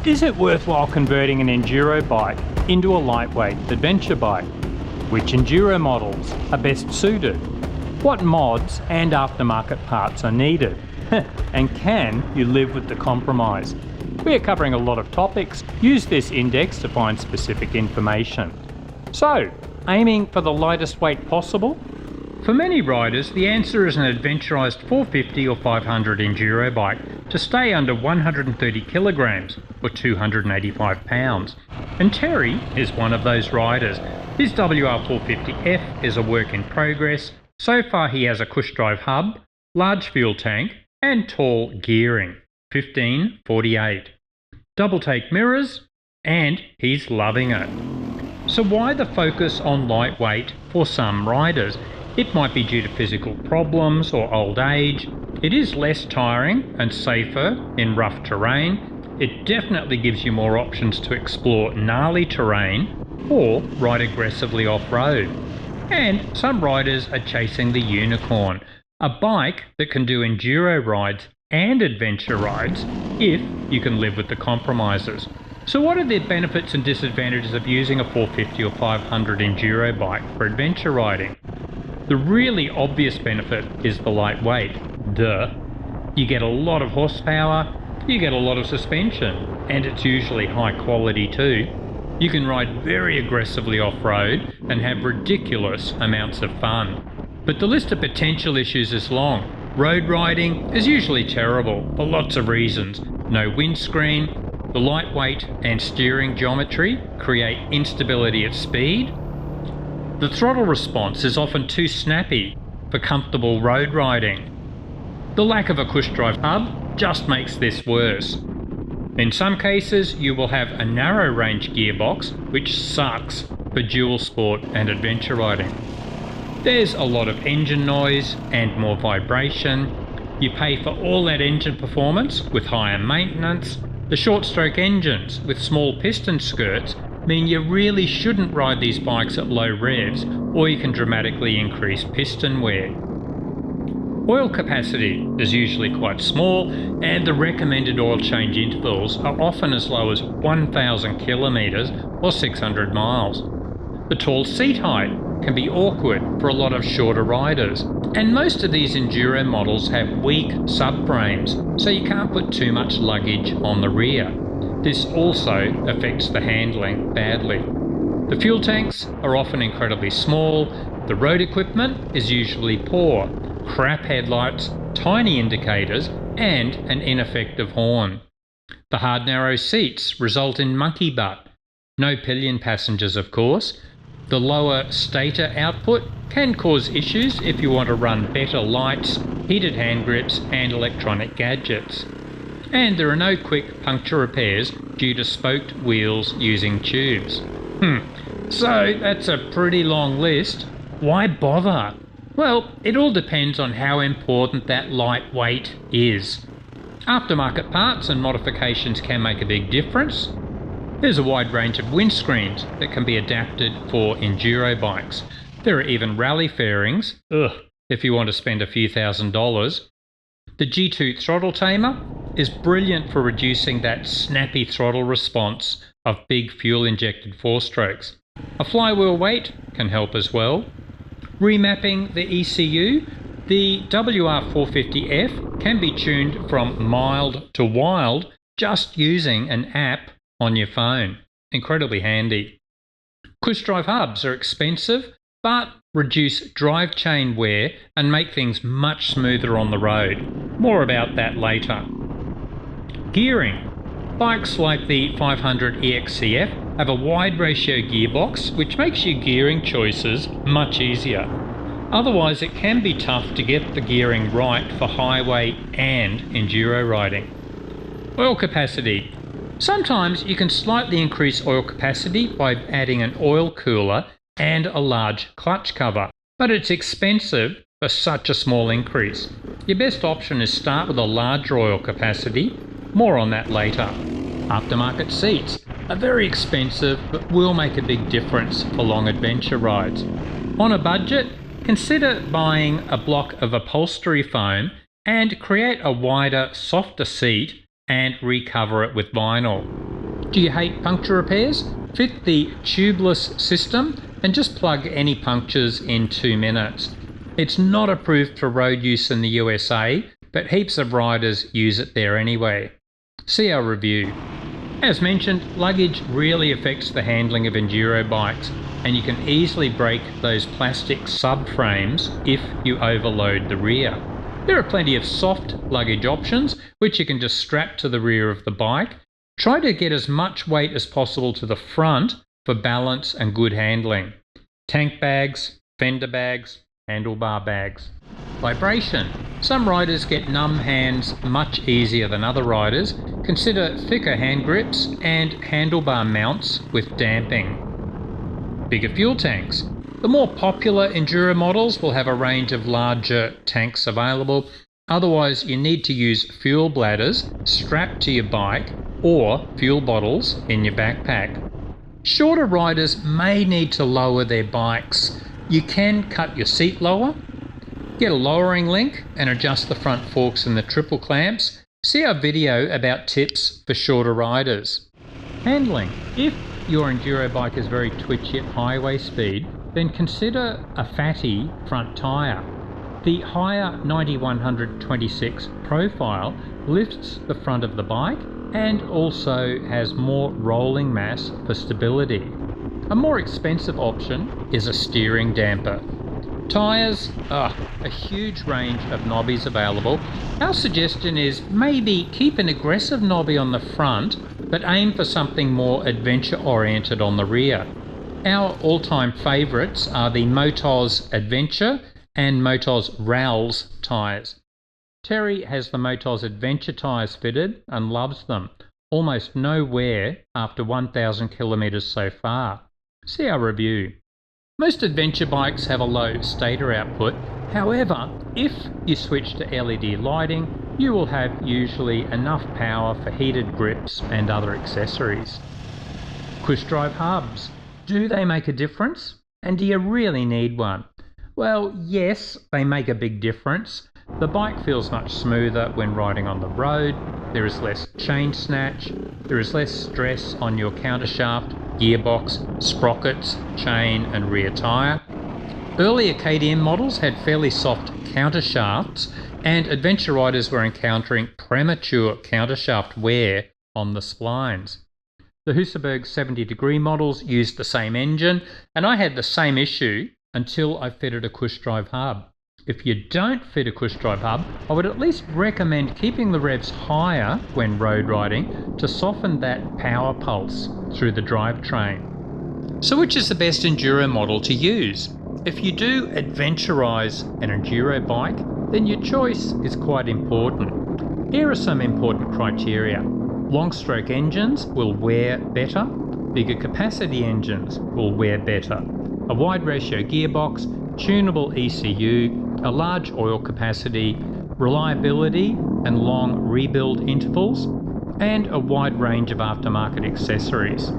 Is it worthwhile converting an enduro bike into a lightweight adventure bike? Which enduro models are best suited? What mods and aftermarket parts are needed? And can you live with the compromise? We are covering a lot of topics. Use this index to find specific information. So, aiming for the lightest weight possible? For many riders, the answer is an adventurised 450 or 500 enduro bike to stay under 130 kilograms or 285 pounds. And Terry is one of those riders. His WR450F is a work in progress. So far he has a Cush drive hub, large fuel tank and tall gearing, 1548. Double take mirrors, and he's loving it. So why the focus on lightweight for some riders? It might be due to physical problems or old age. It is less tiring and safer in rough terrain. It definitely gives you more options to explore gnarly terrain or ride aggressively off-road. And some riders are chasing the unicorn, a bike that can do enduro rides and adventure rides if you can live with the compromises. So what are the benefits and disadvantages of using a 450 or 500 enduro bike for adventure riding? The really obvious benefit is the lightweight. Duh. You get a lot of horsepower, you get a lot of suspension, and it's usually high quality too. You can ride very aggressively off-road and have ridiculous amounts of fun. But the list of potential issues is long. Road riding is usually terrible for lots of reasons. No windscreen, the lightweight and steering geometry create instability at speed. The throttle response is often too snappy for comfortable road riding. The lack of a Cush drive hub just makes this worse. In some cases, you will have a narrow range gearbox, which sucks for dual sport and adventure riding. There's a lot of engine noise and more vibration. You pay for all that engine performance with higher maintenance. The short stroke engines with small piston skirts mean you really shouldn't ride these bikes at low revs, or you can dramatically increase piston wear. Oil capacity is usually quite small, and the recommended oil change intervals are often as low as 1,000 kilometres or 600 miles. The tall seat height can be awkward for a lot of shorter riders, and most of these enduro models have weak subframes, so you can't put too much luggage on the rear. This also affects the handling badly. The fuel tanks are often incredibly small, the road equipment is usually poor, crap headlights, tiny indicators, and an ineffective horn. The hard narrow seats result in monkey butt. No pillion passengers, of course. The lower stator output can cause issues if you want to run better lights, heated hand grips, and electronic gadgets. And there are no quick puncture repairs due to spoked wheels using tubes. So that's a pretty long list. Why bother? Well, it all depends on how important that lightweight is. Aftermarket parts and modifications can make a big difference. There's a wide range of windscreens that can be adapted for enduro bikes. There are even rally fairings, if you want to spend a few $1,000s. The G2 throttle tamer is brilliant for reducing that snappy throttle response of big fuel-injected four-strokes. A flywheel weight can help as well. Remapping the ECU, the WR450F can be tuned from mild to wild just using an app on your phone. Incredibly handy. Cush drive hubs are expensive, but reduce drive chain wear and make things much smoother on the road. More about that later. Gearing. Bikes like the 500 EXCF have a wide ratio gearbox, which makes your gearing choices much easier. Otherwise, it can be tough to get the gearing right for highway and enduro riding. Oil capacity. Sometimes you can slightly increase oil capacity by adding an oil cooler and a large clutch cover, but it's expensive for such a small increase. Your best option is start with a larger oil capacity. More on that later. Aftermarket seats are very expensive but will make a big difference for long adventure rides. On a budget, consider buying a block of upholstery foam and create a wider, softer seat and recover it with vinyl. Do you hate puncture repairs? Fit the tubeless system and just plug any punctures in 2 minutes. It's not approved for road use in the USA, but heaps of riders use it there anyway. See our review. As mentioned, luggage really affects the handling of enduro bikes, and you can easily break those plastic subframes if you overload the rear. There are plenty of soft luggage options which you can just strap to the rear of the bike. Try to get as much weight as possible to the front for balance and good handling. Tank bags, fender bags, handlebar bags. Vibration. Some riders get numb hands much easier than other riders. Consider thicker hand grips and handlebar mounts with damping. Bigger fuel tanks. The more popular enduro models will have a range of larger tanks available. Otherwise, you need to use fuel bladders strapped to your bike or fuel bottles in your backpack. Shorter riders may need to lower their bikes. You can cut your seat lower, get a lowering link and adjust the front forks and the triple clamps. See our video about tips for shorter riders. Handling. If your enduro bike is very twitchy at highway speed, then consider a fatty front tyre. The higher 9126 profile lifts the front of the bike and also has more rolling mass for stability. A more expensive option is a steering damper. Tyres, a huge range of knobbies available. Our suggestion is maybe keep an aggressive knobby on the front, but aim for something more adventure oriented on the rear. Our all-time favourites are the Motoz Adventure and Motoz Rals tyres. Terry has the Motoz Adventure tyres fitted and loves them. Almost no wear after 1,000 kilometres so far. See our review. Most adventure bikes have a low stator output. However, if you switch to LED lighting, you will have usually enough power for heated grips and other accessories. Cush drive hubs. Do they make a difference? And do you really need one? Well, yes, they make a big difference. The bike feels much smoother when riding on the road. There is less chain snatch. There is less stress on your countershaft, gearbox, sprockets, chain and rear tyre. Earlier KTM models had fairly soft countershafts, and adventure riders were encountering premature countershaft wear on the splines. The Husaberg 70-degree models used the same engine, and I had the same issue until I fitted a Cush drive hub. If you don't fit a Cush drive hub, I would at least recommend keeping the revs higher when road riding to soften that power pulse through the drivetrain. So which is the best enduro model to use? If you do adventurize an enduro bike, then your choice is quite important. Here are some important criteria. Long stroke engines will wear better. Bigger capacity engines will wear better. A wide ratio gearbox, tunable ECU, a large oil capacity, reliability and long rebuild intervals, and a wide range of aftermarket accessories.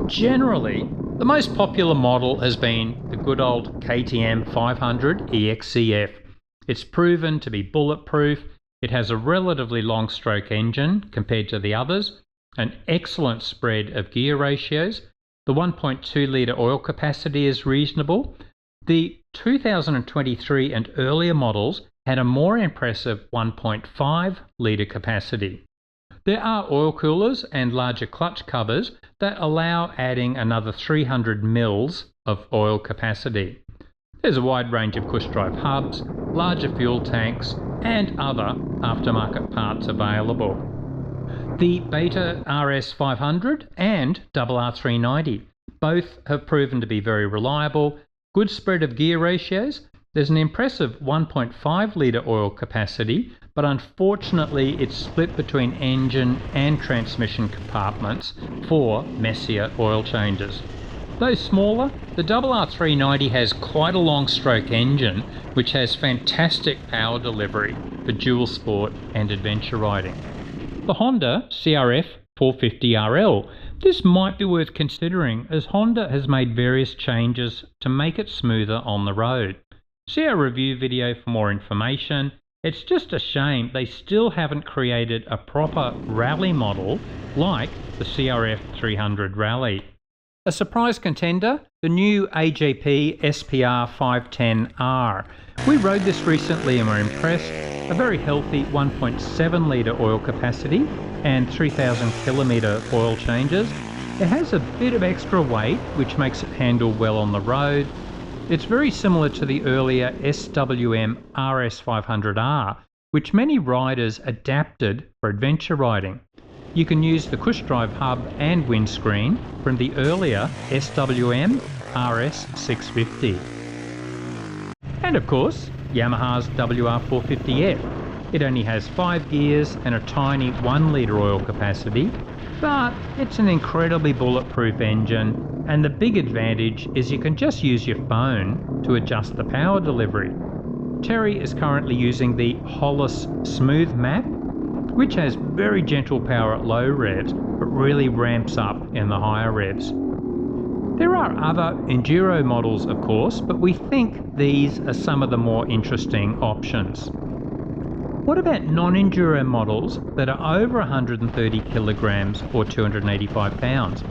Generally, the most popular model has been the good old KTM 500 EXCF. It's proven to be bulletproof. It has a relatively long stroke engine compared to the others, an excellent spread of gear ratios. The 1.2 litre oil capacity is reasonable. The 2023 and earlier models had a more impressive 1.5 litre capacity. There are oil coolers and larger clutch covers that allow adding another 300 mils of oil capacity. There's a wide range of Cush drive hubs, larger fuel tanks, and other aftermarket parts available. The Beta RS 500 and RR390 both have proven to be very reliable, good spread of gear ratios. There's an impressive 1.5 litre oil capacity, but unfortunately it's split between engine and transmission compartments for messier oil changes. Though smaller, the RR390 has quite a long stroke engine which has fantastic power delivery for dual sport and adventure riding. The Honda CRF 450RL. This might be worth considering as Honda has made various changes to make it smoother on the road. See our review video for more information, It's just a shame they still haven't created a proper rally model like the CRF 300 Rally. A surprise contender, the new AJP SPR 510R. We rode this recently and were impressed. A very healthy 1.7 litre oil capacity and 3,000 kilometre oil changes. It has a bit of extra weight which makes it handle well on the road. It's very similar to the earlier SWM RS 500R, which many riders adapted for adventure riding. You can use the Cush drive hub and windscreen from the earlier SWM RS 650. And of course, Yamaha's WR450F. It only has 5 gears and a tiny 1 litre oil capacity, but it's an incredibly bulletproof engine, and the big advantage is you can just use your phone to adjust the power delivery. Terry is currently using the Hollis Smooth Map, which has very gentle power at low revs, but really ramps up in the higher revs. There are other enduro models, of course, but we think these are some of the more interesting options. What about non-enduro models that are over 130 kilograms or 285 pounds?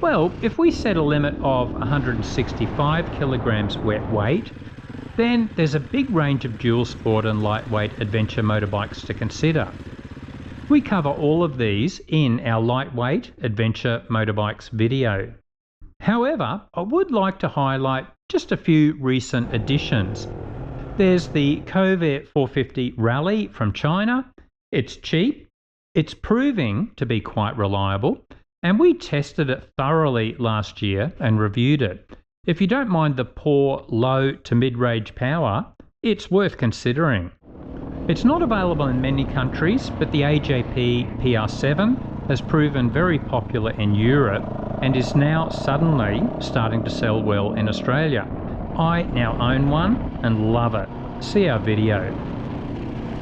Well, if we set a limit of 165 kilograms wet weight, then there's a big range of dual sport and lightweight adventure motorbikes to consider. We cover all of these in our lightweight adventure motorbikes video. However, I would like to highlight just a few recent additions. There's the Covet 450 Rally from China. It's cheap, it's proving to be quite reliable, and we tested it thoroughly last year and reviewed it. If you don't mind the poor low to mid-range power, it's worth considering. It's not available in many countries, but the AJP PR7 has proven very popular in Europe and is now suddenly starting to sell well in Australia. I now own one and love it. See our video.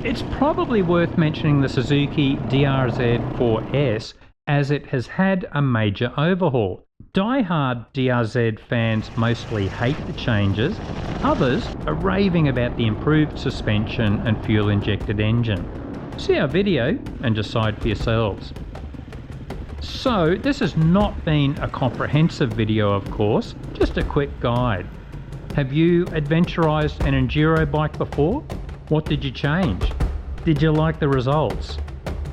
It's probably worth mentioning the Suzuki DRZ4S as it has had a major overhaul. Die-hard DRZ fans mostly hate the changes, others are raving about the improved suspension and fuel-injected engine. See our video and decide for yourselves. So this has not been a comprehensive video, of course, just a quick guide. Have you adventurized an enduro bike before? What did you change? Did you like the results?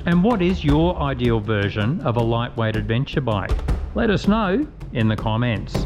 And what is your ideal version of a lightweight adventure bike? Let us know in the comments.